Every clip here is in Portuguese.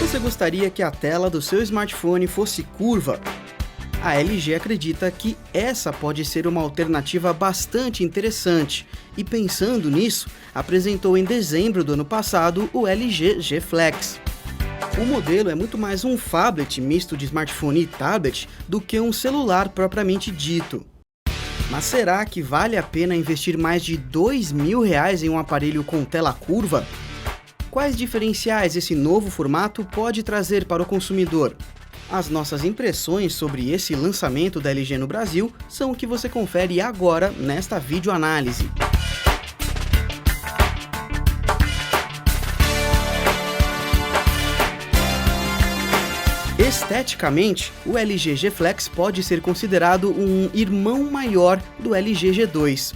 Você gostaria que a tela do seu smartphone fosse curva? A LG acredita que essa pode ser uma alternativa bastante interessante e, pensando nisso, apresentou em dezembro do ano passado o LG G Flex. O modelo é muito mais um phablet misto de smartphone e tablet do que um celular propriamente dito. Mas será que vale a pena investir mais de R$ 2.000 em um aparelho com tela curva? Quais diferenciais esse novo formato pode trazer para o consumidor? As nossas impressões sobre esse lançamento da LG no Brasil são o que você confere agora nesta videoanálise. Esteticamente, o LG G Flex pode ser considerado um irmão maior do LG G2.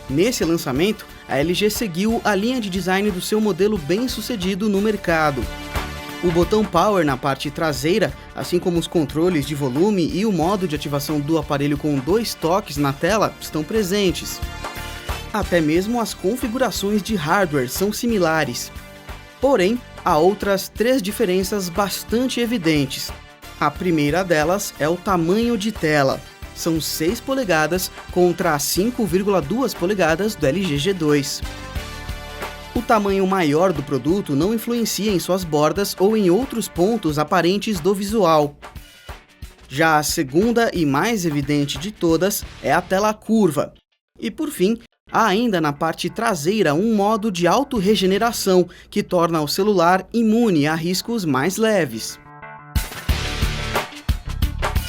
Nesse lançamento, a LG seguiu a linha de design do seu modelo bem-sucedido no mercado. O botão Power na parte traseira, assim como os controles de volume e o modo de ativação do aparelho com 2 toques na tela, estão presentes. Até mesmo as configurações de hardware são similares. Porém, há outras 3 diferenças bastante evidentes. A primeira delas é o tamanho de tela. São 6 polegadas contra as 5,2 polegadas do LG G2. O tamanho maior do produto não influencia em suas bordas ou em outros pontos aparentes do visual. Já a segunda e mais evidente de todas é a tela curva. E por fim, há ainda na parte traseira um modo de autorregeneração que torna o celular imune a riscos mais leves.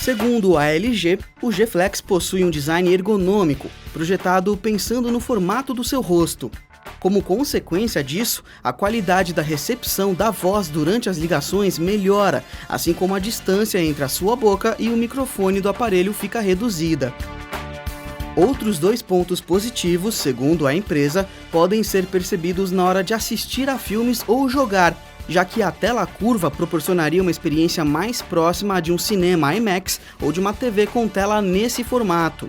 Segundo a LG, o G Flex possui um design ergonômico, projetado pensando no formato do seu rosto. Como consequência disso, a qualidade da recepção da voz durante as ligações melhora, assim como a distância entre a sua boca e o microfone do aparelho fica reduzida. Outros 2 pontos positivos, segundo a empresa, podem ser percebidos na hora de assistir a filmes ou jogar, já que a tela curva proporcionaria uma experiência mais próxima de um cinema IMAX ou de uma TV com tela nesse formato.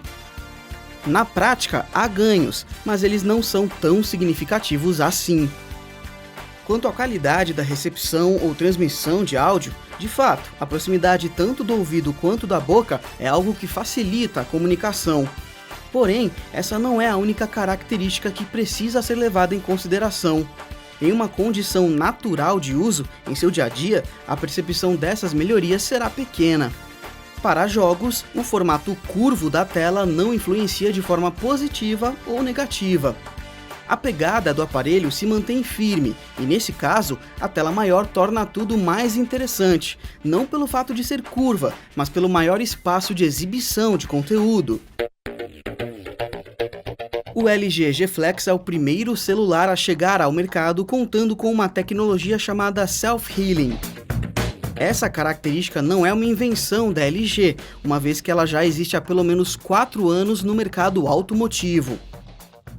Na prática, há ganhos, mas eles não são tão significativos assim. Quanto à qualidade da recepção ou transmissão de áudio, de fato, a proximidade tanto do ouvido quanto da boca é algo que facilita a comunicação. Porém, essa não é a única característica que precisa ser levada em consideração. Em uma condição natural de uso, em seu dia a dia, a percepção dessas melhorias será pequena. Para jogos, o formato curvo da tela não influencia de forma positiva ou negativa. A pegada do aparelho se mantém firme e, nesse caso, a tela maior torna tudo mais interessante, não pelo fato de ser curva, mas pelo maior espaço de exibição de conteúdo. O LG G Flex é o primeiro celular a chegar ao mercado contando com uma tecnologia chamada Self-Healing. Essa característica não é uma invenção da LG, uma vez que ela já existe há pelo menos 4 anos no mercado automotivo.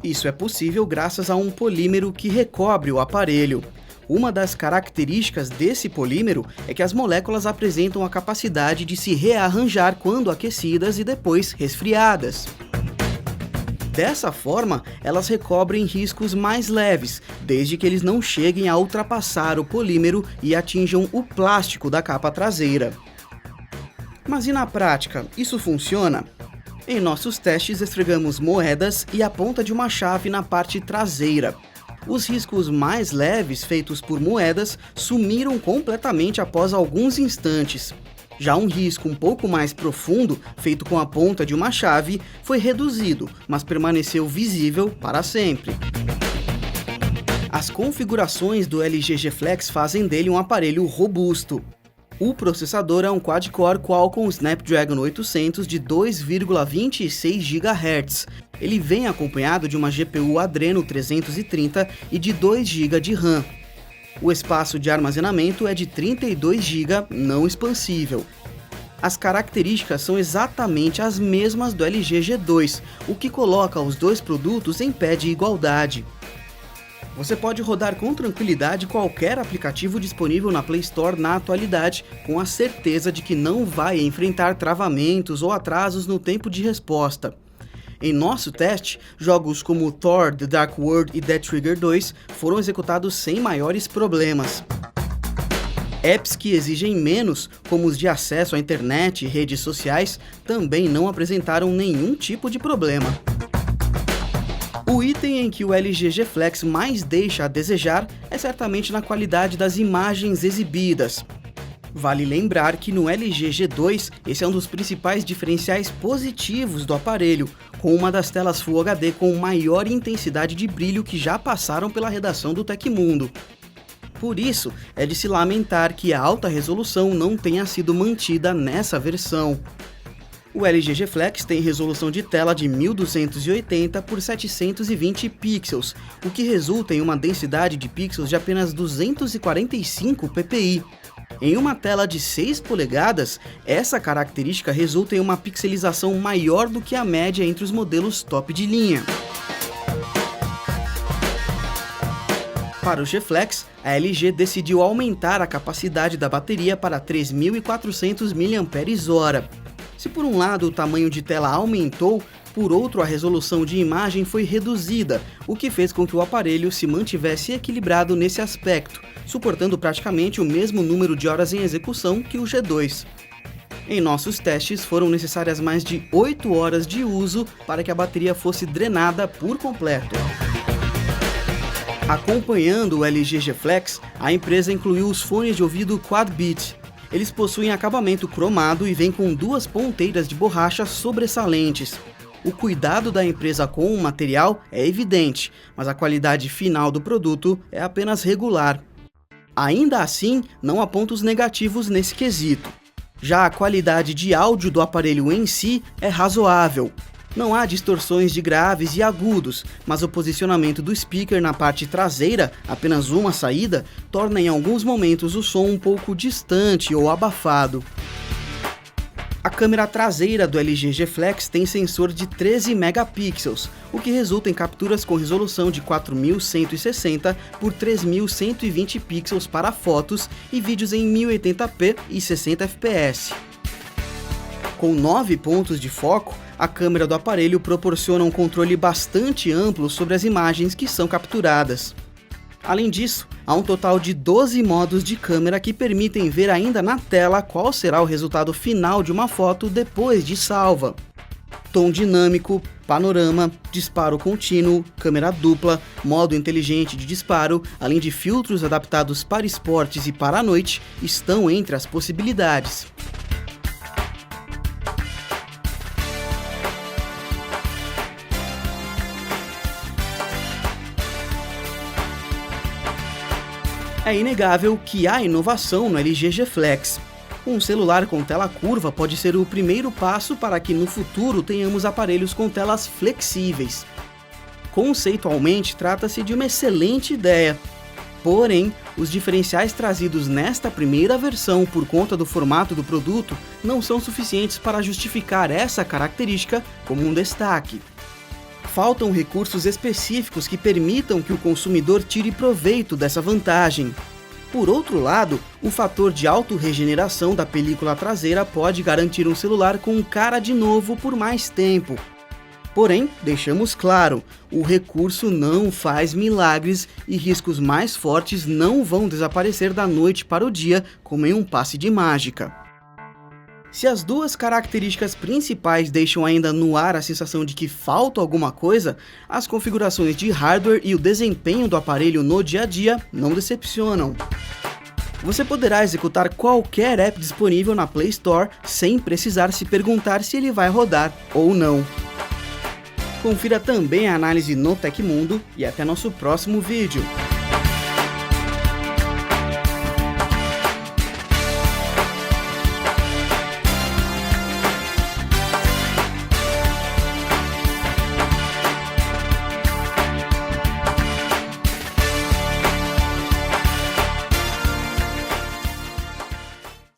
Isso é possível graças a um polímero que recobre o aparelho. Uma das características desse polímero é que as moléculas apresentam a capacidade de se rearranjar quando aquecidas e depois resfriadas. Dessa forma, elas recobrem riscos mais leves, desde que eles não cheguem a ultrapassar o polímero e atinjam o plástico da capa traseira. Mas e na prática, isso funciona? Em nossos testes, esfregamos moedas e a ponta de uma chave na parte traseira. Os riscos mais leves feitos por moedas sumiram completamente após alguns instantes. Já um risco um pouco mais profundo, feito com a ponta de uma chave, foi reduzido, mas permaneceu visível para sempre. As configurações do LG G Flex fazem dele um aparelho robusto. O processador é um quad-core Qualcomm Snapdragon 800 de 2,26 GHz. Ele vem acompanhado de uma GPU Adreno 330 e de 2 GB de RAM. O espaço de armazenamento é de 32 GB não expansível. As características são exatamente as mesmas do LG G2, o que coloca os dois produtos em pé de igualdade. Você pode rodar com tranquilidade qualquer aplicativo disponível na Play Store na atualidade, com a certeza de que não vai enfrentar travamentos ou atrasos no tempo de resposta. Em nosso teste, jogos como Thor: The Dark World e Death Trigger 2 foram executados sem maiores problemas. Apps que exigem menos, como os de acesso à internet e redes sociais, também não apresentaram nenhum tipo de problema. O item em que o LG G Flex mais deixa a desejar é certamente na qualidade das imagens exibidas. Vale lembrar que no LG G2 esse é um dos principais diferenciais positivos do aparelho, com uma das telas Full HD com maior intensidade de brilho que já passaram pela redação do Tecmundo. Por isso, é de se lamentar que a alta resolução não tenha sido mantida nessa versão. O LG G Flex tem resolução de tela de 1280 por 720 pixels, o que resulta em uma densidade de pixels de apenas 245 ppi. Em uma tela de 6 polegadas, essa característica resulta em uma pixelização maior do que a média entre os modelos top de linha. Para o G Flex, a LG decidiu aumentar a capacidade da bateria para 3.400 mAh. Se por um lado o tamanho de tela aumentou, por outro a resolução de imagem foi reduzida, o que fez com que o aparelho se mantivesse equilibrado nesse aspecto, suportando praticamente o mesmo número de horas em execução que o G2. Em nossos testes foram necessárias mais de 8 horas de uso para que a bateria fosse drenada por completo. Acompanhando o LG G Flex, a empresa incluiu os fones de ouvido Quad Beat. Eles possuem acabamento cromado e vêm com 2 ponteiras de borracha sobressalentes. O cuidado da empresa com o material é evidente, mas a qualidade final do produto é apenas regular. Ainda assim, não há pontos negativos nesse quesito. Já a qualidade de áudio do aparelho em si é razoável. Não há distorções de graves e agudos, mas o posicionamento do speaker na parte traseira, apenas uma saída, torna em alguns momentos o som um pouco distante ou abafado. A câmera traseira do LG G Flex tem sensor de 13 megapixels, o que resulta em capturas com resolução de 4160 por 3120 pixels para fotos e vídeos em 1080p e 60 fps. Com 9 pontos de foco, a câmera do aparelho proporciona um controle bastante amplo sobre as imagens que são capturadas. Além disso, há um total de 12 modos de câmera que permitem ver ainda na tela qual será o resultado final de uma foto depois de salva. Tom dinâmico, panorama, disparo contínuo, câmera dupla, modo inteligente de disparo, além de filtros adaptados para esportes e para a noite, estão entre as possibilidades. É inegável que há inovação no LG G Flex. Um celular com tela curva pode ser o primeiro passo para que no futuro tenhamos aparelhos com telas flexíveis. Conceitualmente, trata-se de uma excelente ideia. Porém, os diferenciais trazidos nesta primeira versão por conta do formato do produto não são suficientes para justificar essa característica como um destaque. Faltam recursos específicos que permitam que o consumidor tire proveito dessa vantagem. Por outro lado, o fator de autorregeneração da película traseira pode garantir um celular com cara de novo por mais tempo. Porém, deixamos claro, o recurso não faz milagres e riscos mais fortes não vão desaparecer da noite para o dia como em um passe de mágica. Se as duas características principais deixam ainda no ar a sensação de que falta alguma coisa, as configurações de hardware e o desempenho do aparelho no dia a dia não decepcionam. Você poderá executar qualquer app disponível na Play Store sem precisar se perguntar se ele vai rodar ou não. Confira também a análise no Tecmundo e até nosso próximo vídeo.